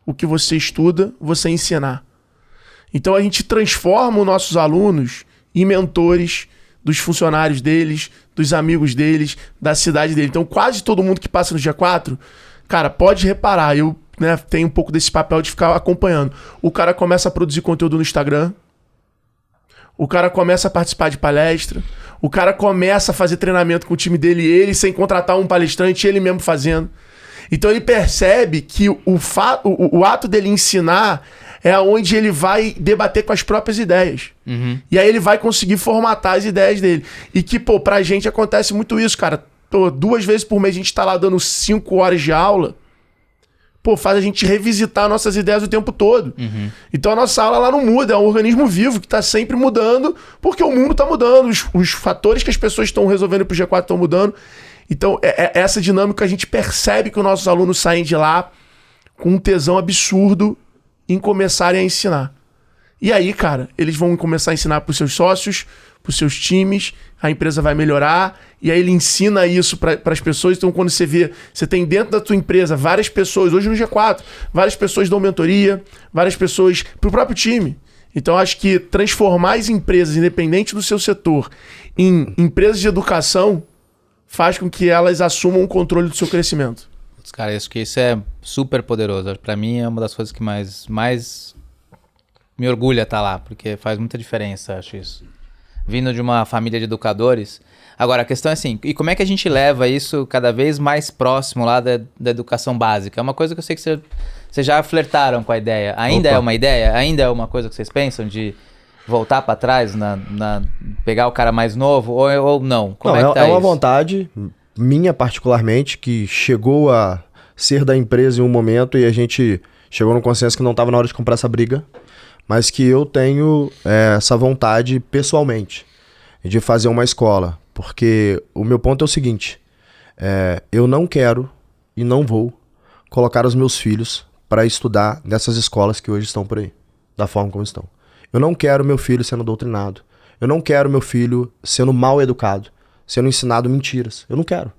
B: o que você estuda, você ensinar. Então a gente transforma os nossos alunos em mentores dos funcionários deles, dos amigos deles, da cidade deles. Então quase todo mundo que passa no G4, cara, pode reparar, eu tenho um pouco desse papel de ficar acompanhando. O cara começa a produzir conteúdo no Instagram, o cara começa a participar de palestra, o cara começa a fazer treinamento com o time dele, ele sem contratar um palestrante, ele mesmo fazendo. Então ele percebe que o ato dele ensinar é onde ele vai debater com as próprias ideias. E aí ele vai conseguir formatar as ideias dele. E que, pô, pra gente acontece muito isso, cara. Pô, 2 vezes por mês a gente tá lá dando 5 horas de aula. Pô, faz a gente revisitar nossas ideias o tempo todo. Então a nossa aula lá não muda, é um organismo vivo que tá sempre mudando, porque o mundo tá mudando, os fatores que as pessoas estão resolvendo pro G4 estão mudando. Então, essa dinâmica a gente percebe que os nossos alunos saem de lá com um tesão absurdo em começarem a ensinar. E aí, cara, eles vão começar a ensinar pros seus sócios, pros seus times, a empresa vai melhorar, e aí ele ensina isso para as pessoas. Então, quando você vê, você tem dentro da tua empresa várias pessoas, hoje no G4, várias pessoas dão mentoria, várias pessoas pro próprio time. Então, acho que transformar as empresas, independente do seu setor, em empresas de educação, faz com que elas assumam o controle do seu crescimento.
A: Cara, acho que isso é super poderoso. Pra mim é uma das coisas que mais me orgulha estar lá, porque faz muita diferença, acho isso. Vindo de uma família de educadores. Agora, a questão é assim, e como é que a gente leva isso cada vez mais próximo lá da educação básica? É uma coisa que eu sei que vocês já flertaram com a ideia. Ainda é uma ideia? Ainda é uma coisa que vocês pensam de voltar pra trás, pegar o cara mais novo ou não? Como é que tá
D: uma
A: isso?
D: vontade minha particularmente, que chegou a ser da empresa em um momento e a gente chegou no consenso que não estava na hora de comprar essa briga, mas que eu tenho essa vontade pessoalmente de fazer uma escola, porque o meu ponto é o seguinte, eu não quero e não vou colocar os meus filhos para estudar nessas escolas que hoje estão por aí, da forma como estão. Eu não quero meu filho sendo doutrinado, eu não quero meu filho sendo mal educado, sendo ensinado mentiras. Eu não quero.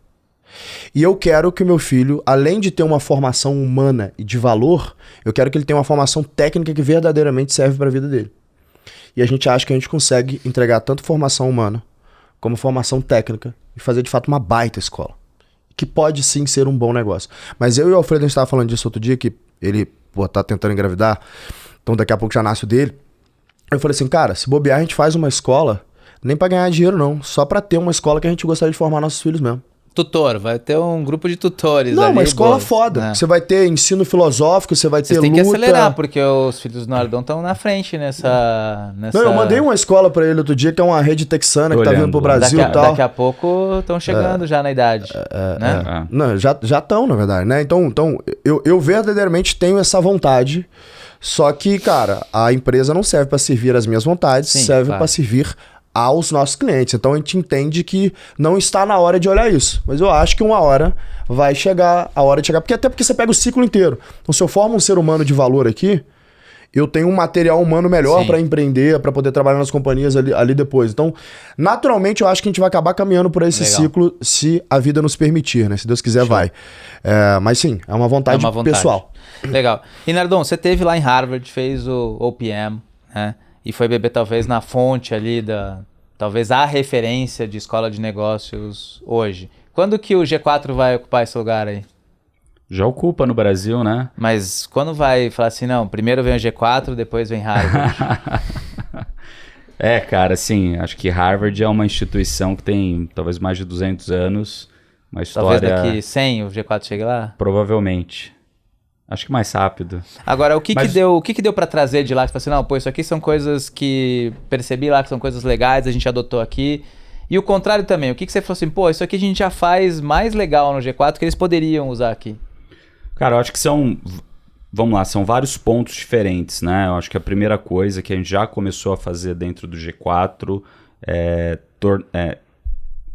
D: E eu quero que o meu filho, além de ter uma formação humana e de valor, eu quero que ele tenha uma formação técnica que verdadeiramente serve para a vida dele. E a gente acha que a gente consegue entregar tanto formação humana como formação técnica e fazer de fato uma baita escola. Que pode sim ser um bom negócio. Mas eu e o Alfredo, a gente estava falando disso outro dia, que ele tá tentando engravidar, então daqui a pouco já nasce o dele. Eu falei assim, cara, se bobear a gente faz uma escola nem pra ganhar dinheiro, não. Só pra ter uma escola que a gente gostaria de formar nossos filhos mesmo.
A: Tutor, vai ter um grupo de tutores ali.
D: Não, uma escola
A: boa,
D: foda.
A: né?
D: Você vai ter ensino filosófico, você vai
A: Vocês
D: ter
A: têm
D: luta.
A: que acelerar, porque os filhos do Nardon estão na frente nessa...
D: Não, eu mandei uma escola pra ele outro dia, que é uma rede texana que tá vindo pro Brasil e tal.
A: Daqui a pouco estão chegando já na idade, né?
D: Não, já estão, na verdade, né? Então eu verdadeiramente tenho essa vontade, só que, cara, a empresa não serve pra servir as minhas vontades,
A: Sim,
D: serve
A: claro.
D: pra servir aos nossos clientes. Então a gente entende que não está na hora de olhar isso. Mas eu acho que uma hora vai chegar a hora de chegar. Até porque você pega o ciclo inteiro. Então se eu formo um ser humano de valor aqui, eu tenho um material humano melhor para empreender, para poder trabalhar nas companhias ali depois. Então, naturalmente, eu acho que a gente vai acabar caminhando por esse ciclo se a vida nos permitir, né? Se Deus quiser, vai. Mas sim, é uma vontade pessoal.
A: Legal. E Nardon, você teve lá em Harvard, fez o OPM, né? E foi beber talvez na fonte ali talvez a referência de escola de negócios hoje. Quando que o G4 vai ocupar esse lugar aí?
C: Já ocupa no Brasil, né?
A: Mas quando vai falar assim, não, primeiro vem o G4, depois vem Harvard?
C: Cara, assim, acho que Harvard é uma instituição que tem talvez mais de 200 anos, uma história...
A: Talvez daqui 100 o G4 chegue lá?
C: Provavelmente. Acho que mais rápido.
A: Agora, o que deu pra trazer de lá? Que você falou assim, não, pô, isso aqui são coisas que percebi lá, que são coisas legais, a gente adotou aqui. E o contrário também, o que você falou assim, pô, isso aqui a gente já faz mais legal no G4 que eles poderiam usar aqui?
C: Cara, eu acho que vamos lá, são vários pontos diferentes, né? Eu acho que a primeira coisa que a gente já começou a fazer dentro do G4 é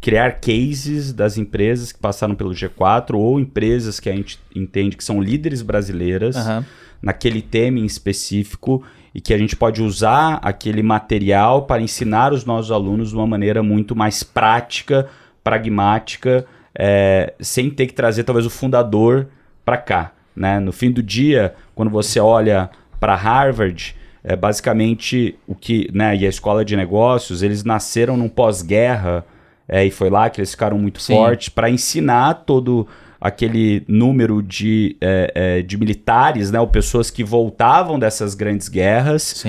C: criar cases das empresas que passaram pelo G4 ou empresas que a gente entende que são líderes brasileiras naquele tema em específico e que a gente pode usar aquele material para ensinar os nossos alunos de uma maneira muito mais prática, pragmática, sem ter que trazer talvez o fundador para cá, né? No fim do dia, quando você olha para Harvard, basicamente o que, né, e a escola de negócios, eles nasceram num pós-guerra, e foi lá que eles ficaram muito fortes para ensinar todo aquele número de militares, né, ou pessoas que voltavam dessas grandes guerras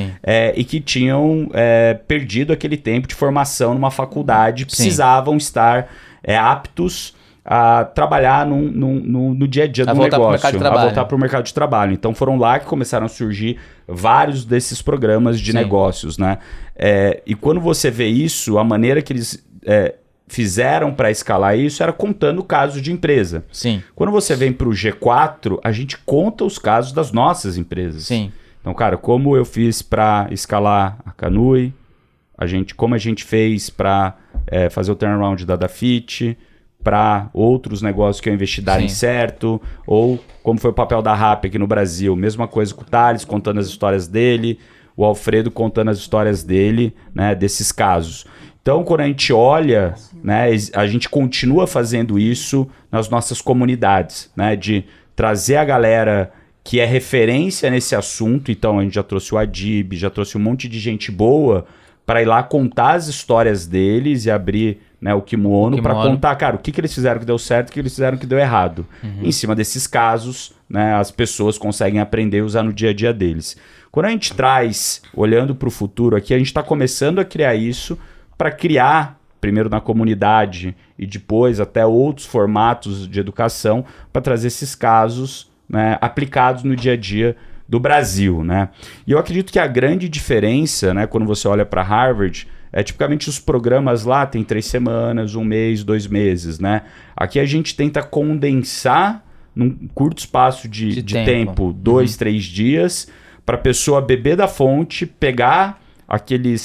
C: e que tinham perdido aquele tempo de formação numa faculdade, precisavam estar aptos a trabalhar no dia a dia do negócio, a voltar para o mercado de trabalho. Então foram lá que começaram a surgir vários desses programas de negócios, né? E quando você vê isso, a maneira que eles fizeram para escalar isso era contando casos de empresa.
A: Sim.
C: Quando você vem para o G4, a gente conta os casos das nossas empresas.
A: Sim.
C: Então, cara, como eu fiz para escalar a Canui, como a gente fez para fazer o turnaround da Dafit, para outros negócios que eu investi darem certo, ou como foi o papel da RAP aqui no Brasil. Mesma coisa com o Thales, contando as histórias dele, o Alfredo contando as histórias dele, né, desses casos. Então, quando a gente olha, né, a gente continua fazendo isso nas nossas comunidades, né, de trazer a galera que é referência nesse assunto. Então, a gente já trouxe o Adib, já trouxe um monte de gente boa para ir lá contar as histórias deles e abrir, né, o Kimono para contar, cara, o que eles fizeram que deu certo e o que eles fizeram que deu errado. Em cima desses casos, né, as pessoas conseguem aprender e usar no dia a dia deles. Quando a gente traz, olhando para o futuro aqui, a gente está começando a criar isso para criar, primeiro na comunidade e depois até outros formatos de educação, para trazer esses casos, né, aplicados no dia a dia do Brasil, né? E eu acredito que a grande diferença, né, quando você olha para Harvard, tipicamente os programas lá tem 3 semanas, 1 mês, 2 meses, né? Aqui a gente tenta condensar num curto espaço de tempo 2, 3 dias, para a pessoa beber da fonte, pegar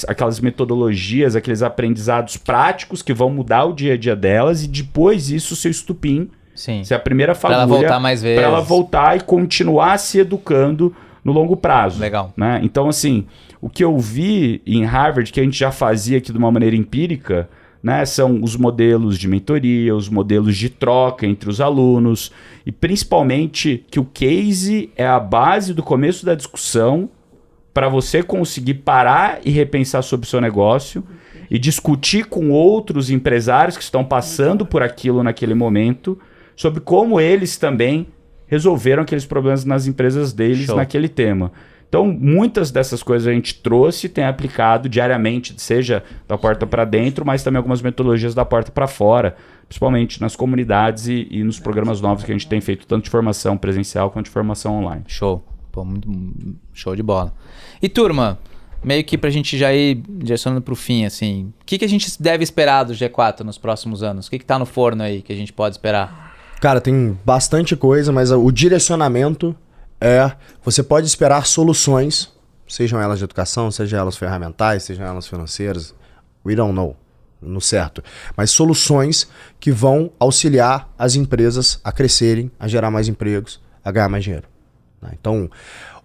C: aquelas metodologias, aqueles aprendizados práticos que vão mudar o dia a dia delas, e depois isso ser estupim.
A: Sim.
C: Ser a primeira fagulha.
A: Para ela voltar mais vezes.
C: Para ela voltar e continuar se educando no longo prazo.
A: Legal.
C: Né? Então, assim, o que eu vi em Harvard, que a gente já fazia aqui de uma maneira empírica, né, são os modelos de mentoria, os modelos de troca entre os alunos, e principalmente que o case é a base do começo da discussão para você conseguir parar e repensar sobre o seu negócio e discutir com outros empresários que estão passando por aquilo naquele momento, sobre como eles também resolveram aqueles problemas nas empresas deles naquele tema. Então, muitas dessas coisas a gente trouxe e tem aplicado diariamente, seja da porta para dentro, mas também algumas metodologias da porta para fora, principalmente nas comunidades e nos programas novos que a gente tem feito, tanto de formação presencial quanto de formação online.
A: Show. Pô, muito show de bola. E turma, meio que pra gente já ir direcionando pro fim, assim, o que a gente deve esperar do G4 nos próximos anos? O que tá no forno aí que a gente pode esperar?
D: Cara, tem bastante coisa, mas o direcionamento você pode esperar soluções, sejam elas de educação, sejam elas ferramentais, sejam elas financeiras, We don't know, no certo. Mas soluções que vão auxiliar as empresas a crescerem, a gerar mais empregos, a ganhar mais dinheiro. Né? Então,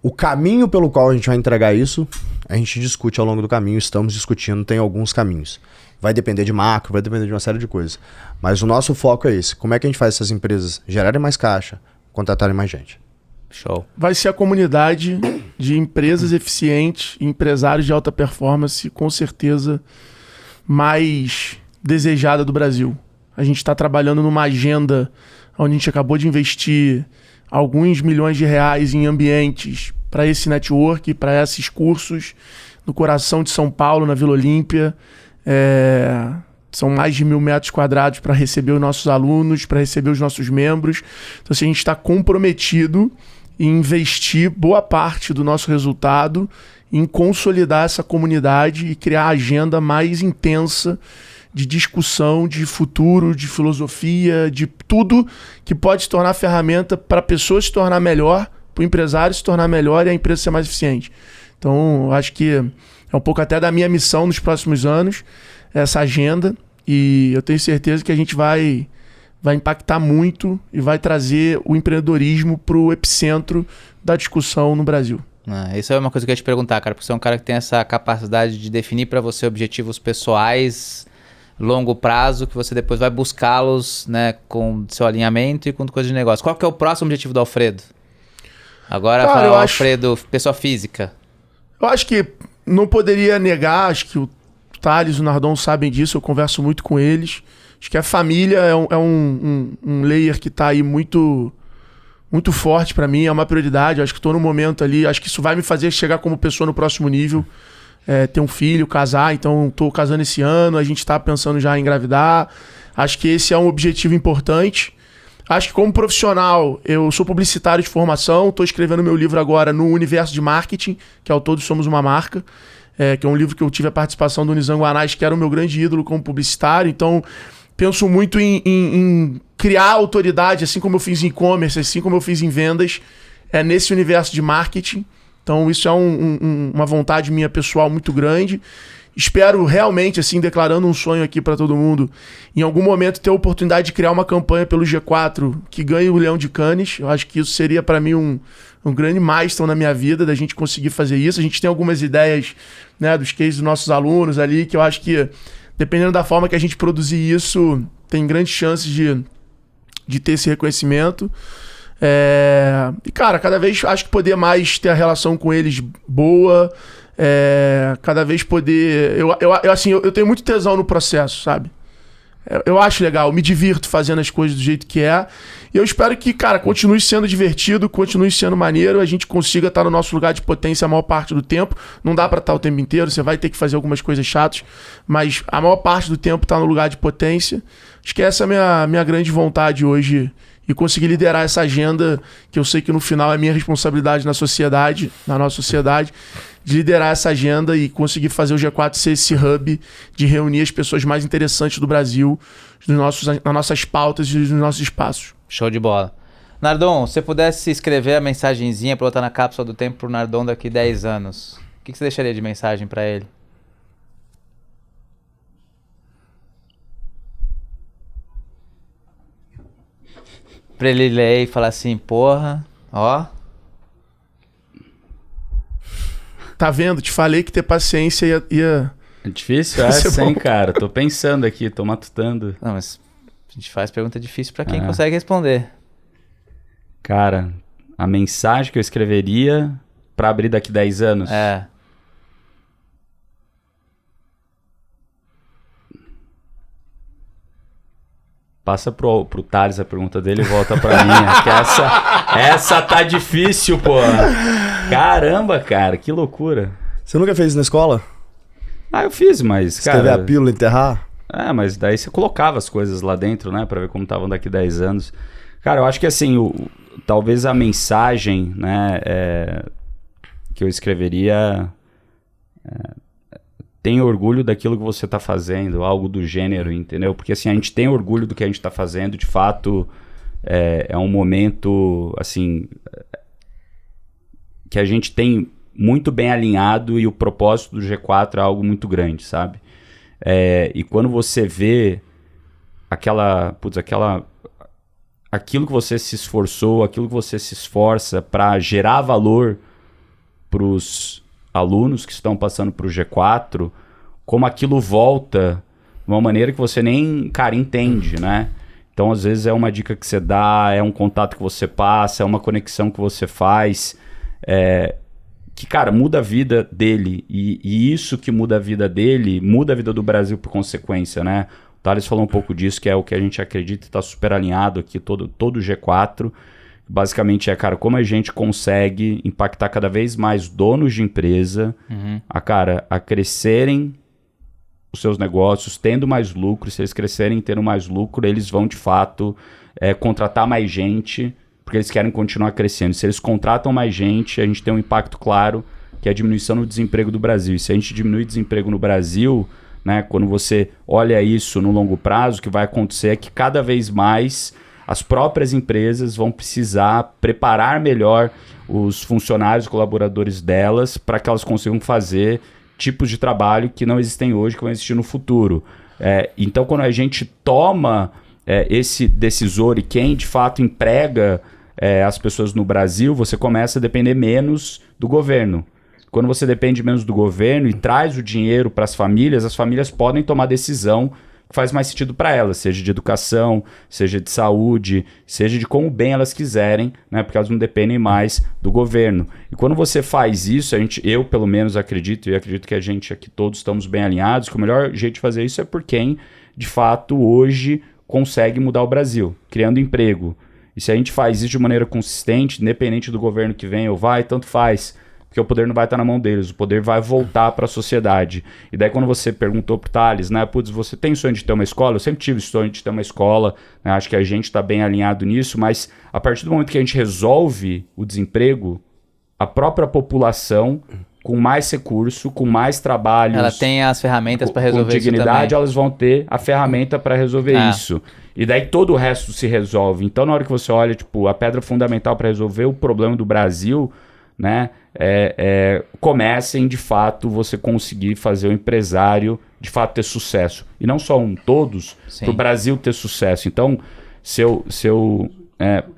D: o caminho pelo qual a gente vai entregar isso, a gente discute ao longo do caminho, estamos discutindo, tem alguns caminhos. Vai depender de macro, vai depender de uma série de coisas. Mas o nosso foco é esse. Como é que a gente faz essas empresas gerarem mais caixa, contratarem mais gente?
A: Show.
B: Vai ser a comunidade de empresas eficientes e empresários de alta performance, com certeza, mais desejada do Brasil. A gente está trabalhando numa agenda onde a gente acabou de investir alguns milhões de reais em ambientes para esse network, para esses cursos, no coração de São Paulo, na Vila Olímpia. São mais de 1.000 metros quadrados para receber os nossos alunos, para receber os nossos membros. Então, assim, a gente está comprometido em investir boa parte do nosso resultado em consolidar essa comunidade e criar a agenda mais intensa de discussão, de futuro, de filosofia, de tudo que pode se tornar ferramenta para a pessoa se tornar melhor, para o empresário se tornar melhor e a empresa ser mais eficiente. Então, eu acho que é um pouco até da minha missão nos próximos anos, essa agenda, e eu tenho certeza que a gente vai impactar muito e vai trazer o empreendedorismo para o epicentro da discussão no Brasil.
A: Isso é uma coisa que eu ia te perguntar, cara, porque você é um cara que tem essa capacidade de definir para você objetivos pessoais, longo prazo, que você depois vai buscá-los, né, com seu alinhamento e com coisa de negócio. Qual que é o próximo objetivo do Alfredo? Agora,
B: cara,
A: o Alfredo, pessoa física.
B: Eu acho que não poderia negar, acho que o Thales e o Nardon sabem disso, eu converso muito com eles. Acho que a família é um layer que está aí muito, muito forte para mim, é uma prioridade. Acho que estou no momento ali, acho que isso vai me fazer chegar como pessoa no próximo nível. Ter um filho, casar, então estou casando esse ano, a gente está pensando já em engravidar. Acho que esse é um objetivo importante. Acho que como profissional, eu sou publicitário de formação, estou escrevendo meu livro agora no universo de marketing, que é o Todos Somos Uma Marca, que é um livro que eu tive a participação do Nizam Guanais, que era o meu grande ídolo como publicitário. Então, penso muito em criar autoridade, assim como eu fiz em e-commerce, assim como eu fiz em vendas, nesse universo de marketing. Então, isso é uma vontade minha pessoal muito grande. Espero realmente, assim, declarando um sonho aqui para todo mundo, em algum momento ter a oportunidade de criar uma campanha pelo G4 que ganhe o Leão de Cannes. Eu acho que isso seria para mim um grande milestone na minha vida, da gente conseguir fazer isso. A gente tem algumas ideias, né, dos cases dos nossos alunos ali, que eu acho que, dependendo da forma que a gente produzir isso, tem grandes chances de ter esse reconhecimento. E, cara, cada vez acho que poder mais ter a relação com eles boa, cada vez poder... Eu tenho muito tesão no processo, sabe? Eu acho legal, me divirto fazendo as coisas do jeito que é. E eu espero que, cara, continue sendo divertido, continue sendo maneiro, a gente consiga estar no nosso lugar de potência a maior parte do tempo. Não dá pra estar o tempo inteiro, você vai ter que fazer algumas coisas chatas, mas a maior parte do tempo tá no lugar de potência. Acho que essa é a minha grande vontade hoje, e conseguir liderar essa agenda, que eu sei que no final é minha responsabilidade na sociedade, na nossa sociedade, de liderar essa agenda e conseguir fazer o G4 ser esse hub de reunir as pessoas mais interessantes do Brasil nas nossas pautas e nos nossos espaços.
A: Show de bola. Nardon, se você pudesse escrever a mensagenzinha para botar na cápsula do tempo pro Nardon daqui 10 anos, o que você deixaria de mensagem para ele? Pra ele ler e falar assim, porra, ó.
B: Tá vendo? Te falei que ter paciência ia...
C: É difícil essa, hein, cara? Tô pensando aqui, tô matutando.
A: Não, mas a gente faz pergunta difícil pra quem consegue responder.
C: Cara, a mensagem que eu escreveria pra abrir daqui 10 anos. Passa pro Thales a pergunta dele e volta pra mim. Que essa tá difícil, pô. Caramba, cara, que loucura.
D: Você nunca fez isso na escola?
C: Eu fiz, mas, cara...
D: Escrever a pílula, enterrar?
C: Mas daí você colocava as coisas lá dentro, né? Pra ver como estavam daqui 10 anos. Cara, eu acho que assim, talvez a mensagem, né, que eu escreveria... Tenha orgulho daquilo que você tá fazendo, algo do gênero, entendeu? Porque assim, a gente tem orgulho do que a gente tá fazendo, de fato, é um momento, assim, que a gente tem muito bem alinhado e o propósito do G4 é algo muito grande, sabe? E quando você vê aquilo que você se esforçou, aquilo que você se esforça para gerar valor para os alunos que estão passando para o G4, como aquilo volta de uma maneira que você nem, cara, entende, né? Então, às vezes, é uma dica que você dá, é um contato que você passa, é uma conexão que você faz, que, cara, muda a vida dele. E isso que muda a vida dele, muda a vida do Brasil por consequência, né? O Thales falou um pouco disso, que é o que a gente acredita, está super alinhado aqui, todo o G4. Basicamente cara, como a gente consegue impactar cada vez mais donos de empresa, a crescerem os seus negócios, tendo mais lucro. Se eles crescerem tendo mais lucro, eles vão, de fato, contratar mais gente, porque eles querem continuar crescendo. Se eles contratam mais gente, a gente tem um impacto claro, que é a diminuição do desemprego do Brasil. E se a gente diminui o desemprego no Brasil, né, quando você olha isso no longo prazo, o que vai acontecer é que cada vez mais as próprias empresas vão precisar preparar melhor os funcionários, colaboradores delas, para que elas consigam fazer tipos de trabalho que não existem hoje, que vão existir no futuro. Então, quando a gente toma esse decisor e quem de fato emprega as pessoas no Brasil, você começa a depender menos do governo. Quando você depende menos do governo e traz o dinheiro para as famílias podem tomar decisão que faz mais sentido para elas, seja de educação, seja de saúde, seja de como bem elas quiserem, né? Porque elas não dependem mais do governo. E quando você faz isso, eu pelo menos acredito, e acredito que a gente aqui todos estamos bem alinhados, que o melhor jeito de fazer isso é por quem, de fato, hoje consegue mudar o Brasil, criando emprego. E se a gente faz isso de maneira consistente, independente do governo que vem ou vai, tanto faz. Porque o poder não vai estar na mão deles, o poder vai voltar para a sociedade. E daí quando você perguntou pro Thales, né, putz, você tem sonho de ter uma escola? Eu sempre tive sonho de ter uma escola, né, acho que a gente está bem alinhado nisso, mas a partir do momento que a gente resolve o desemprego, a própria população, com mais recurso, com mais trabalhos...
A: Ela tem as ferramentas para resolver isso também.
C: Com dignidade, elas vão ter a ferramenta para resolver isso. E daí todo o resto se resolve. Então na hora que você olha, tipo, a pedra fundamental para resolver o problema do Brasil, né, começa em, de fato, você conseguir fazer o empresário, de fato, ter sucesso. E não só todos, para o Brasil ter sucesso. Então, se eu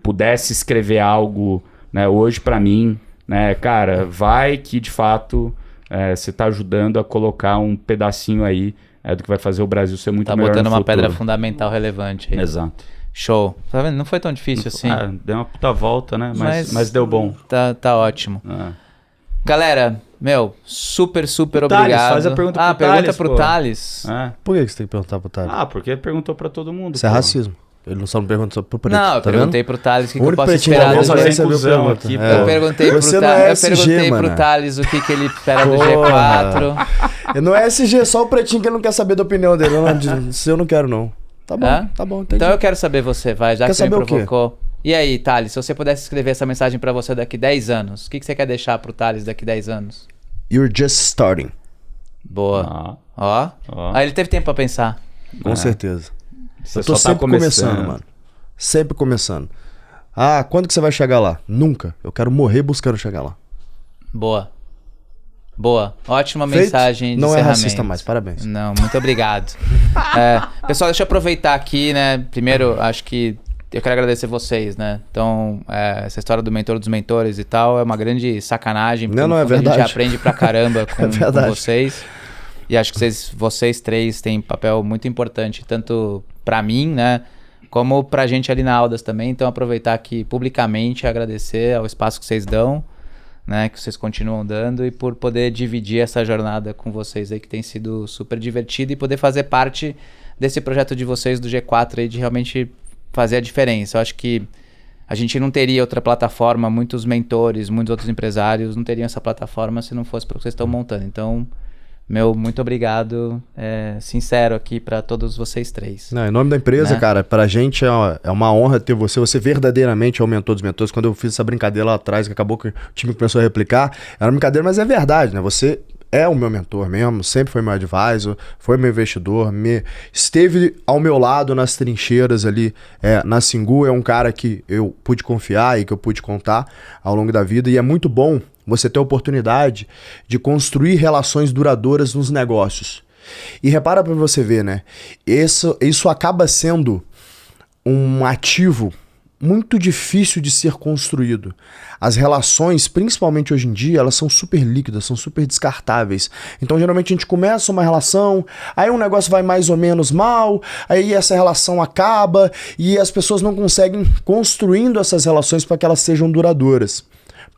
C: pudesse escrever algo, né, hoje para mim, né, cara, vai que, de fato, você está ajudando a colocar um pedacinho aí do que vai fazer o Brasil ser muito melhor no futuro.
A: Tá botando uma pedra fundamental relevante aí.
C: Exato.
A: Show. Tá vendo? Não foi tão difícil assim.
C: Deu uma puta volta, né? Mas deu bom.
A: Tá ótimo. Galera, super obrigado.
C: Thales, faz a pergunta pro Thales.
A: Pergunta pro Thales.
D: Por que você tem que perguntar pro Thales?
C: Porque perguntou pra todo mundo.
D: Isso é racismo. Ele só não perguntou pro preto.
A: Não, eu perguntei pro Thales o que eu posso
D: pretinho
A: esperar
D: da
A: do
D: mesa
A: G4.
C: cuzão aqui,
A: Eu perguntei pro
D: Você
A: Thales.
D: não é
A: Eu
D: SG,
A: perguntei
D: mano.
A: pro Thales o que ele espera do G4.
D: Não é SG, só o pretinho que ele não quer saber da opinião dele. Eu não quero, não. Tá bom, tá bom, entendi.
A: Então eu quero saber você, já
D: Quer
A: que você me
D: saber o quê?
A: provocou. E aí, Thales, se você pudesse escrever essa mensagem pra você daqui 10 anos, o que você quer deixar pro Thales daqui 10 anos?
D: You're just starting.
A: Boa. Ó. Aí ele teve tempo pra pensar.
D: Com certeza.
C: Você
D: Eu tô
C: só tá
D: sempre começando, mano. Sempre começando. Quando que você vai chegar lá? Nunca. Eu quero morrer buscando chegar lá.
A: Boa. Ótima
D: Feito?
A: mensagem de
D: Não é
A: encerramento.
D: racista mais, parabéns.
A: Não, muito obrigado. Pessoal, deixa eu aproveitar aqui, né? Primeiro, acho que eu quero agradecer vocês, né? Então, essa história do mentor dos mentores e tal é uma grande sacanagem. Porque
D: Não é
A: no fundo
D: verdade.
A: A gente aprende pra caramba com vocês. E acho que vocês três têm papel muito importante, tanto pra mim, né? Como pra gente ali na Audas também. Então, aproveitar aqui publicamente, agradecer ao espaço que vocês dão, né, que vocês continuam dando, e por poder dividir essa jornada com vocês aí, que tem sido super divertido, e poder fazer parte desse projeto de vocês do G4 aí, de realmente fazer a diferença. Eu acho que a gente não teria outra plataforma, muitos mentores, muitos outros empresários não teriam essa plataforma se não fosse para o que vocês estão montando. Então, muito obrigado, sincero aqui para todos vocês três.
D: Não, em nome da empresa,
A: Né?
D: cara, pra gente é uma honra ter você. Você verdadeiramente é o mentor dos mentores. Quando eu fiz essa brincadeira lá atrás, que acabou que o time começou a replicar, era uma brincadeira, mas é verdade, né? Você é o meu mentor mesmo, sempre foi meu advisor, foi meu investidor, esteve ao meu lado nas trincheiras ali, na Singu. É um cara que eu pude confiar e que eu pude contar ao longo da vida, e é muito bom você ter a oportunidade de construir relações duradouras nos negócios. E repara pra você ver, né? Isso acaba sendo um ativo muito difícil de ser construído. As relações, principalmente hoje em dia, elas são super líquidas, são super descartáveis. Então, geralmente, a gente começa uma relação, aí um negócio vai mais ou menos mal, aí essa relação acaba e as pessoas não conseguem construindo essas relações para que elas sejam duradouras.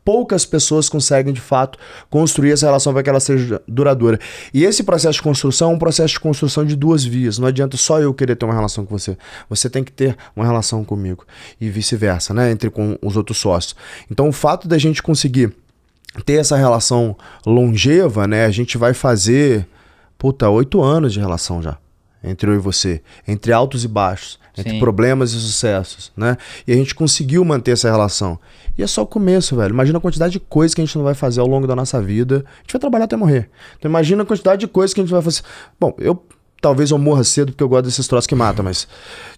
D: Poucas pessoas conseguem, de fato, construir essa relação para que ela seja duradoura. E esse processo de construção é um processo de construção de duas vias. Não adianta só eu querer ter uma relação com você. Você tem que ter uma relação comigo. E vice-versa, né? Entre com os outros sócios. Então, o fato da gente conseguir ter essa relação longeva, né? A gente vai fazer, 8 anos de relação já. Entre eu e você. Entre altos e baixos. Entre
A: Sim.
D: problemas e sucessos, né? E a gente conseguiu manter essa relação. E é só o começo, velho. Imagina a quantidade de coisas que a gente não vai fazer ao longo da nossa vida. A gente vai trabalhar até morrer. Então imagina a quantidade de coisas que a gente vai fazer. Bom, talvez eu morra cedo porque eu gosto desses troços que matam, mas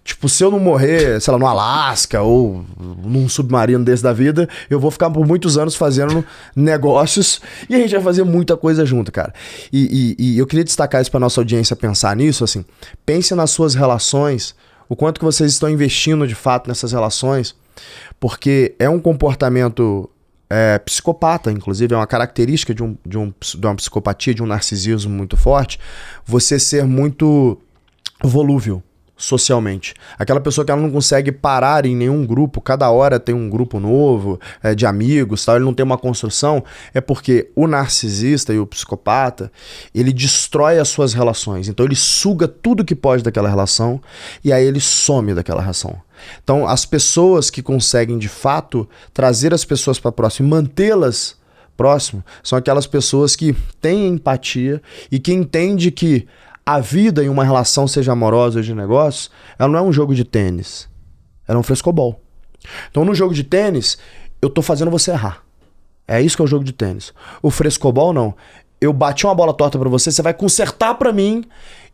D: tipo, se eu não morrer, sei lá, no Alasca ou num submarino desse da vida, eu vou ficar por muitos anos fazendo negócios e a gente vai fazer muita coisa junto, cara. E eu queria destacar isso pra nossa audiência pensar nisso, assim. Pense nas suas relações, o quanto que vocês estão investindo de fato nessas relações, porque é um comportamento psicopata, inclusive, é uma característica de uma psicopatia, de um narcisismo muito forte, você ser muito volúvel socialmente. Aquela pessoa que ela não consegue parar em nenhum grupo, cada hora tem um grupo novo de amigos, tal, ele não tem uma construção, é porque o narcisista e o psicopata, ele destrói as suas relações, então ele suga tudo que pode daquela relação e aí ele some daquela relação. Então, as pessoas que conseguem, de fato, trazer as pessoas para próximo e mantê-las próximo, são aquelas pessoas que têm empatia e que entendem que a vida em uma relação, seja amorosa ou de negócios, ela não é um jogo de tênis, ela é um frescobol. Então, no jogo de tênis, eu tô fazendo você errar. É isso que é o jogo de tênis. O frescobol, não. Eu bati uma bola torta pra você, você vai consertar pra mim,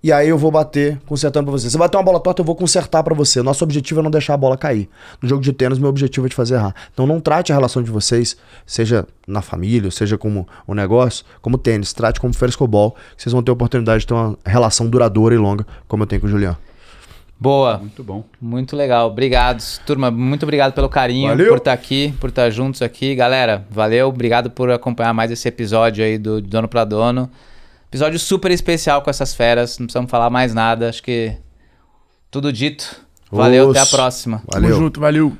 D: e aí eu vou bater consertando pra você. Você bater uma bola torta, eu vou consertar pra você. Nosso objetivo é não deixar a bola cair. No jogo de tênis, meu objetivo é te fazer errar. Então não trate a relação de vocês, seja na família, seja como um negócio, como tênis. Trate como frescobol, que vocês vão ter a oportunidade de ter uma relação duradoura e longa, como eu tenho com o Juliano.
A: Boa.
C: Muito bom.
A: Muito legal. Obrigado, turma. Muito obrigado pelo carinho,
D: Valeu.
A: por estar aqui, por estar juntos aqui. Galera, valeu. Obrigado por acompanhar mais esse episódio aí do Dono pra Dono. Episódio super especial com essas feras. Não precisamos falar mais nada. Acho que tudo dito. Valeu, até a próxima.
D: Valeu.
B: Tamo junto, valeu.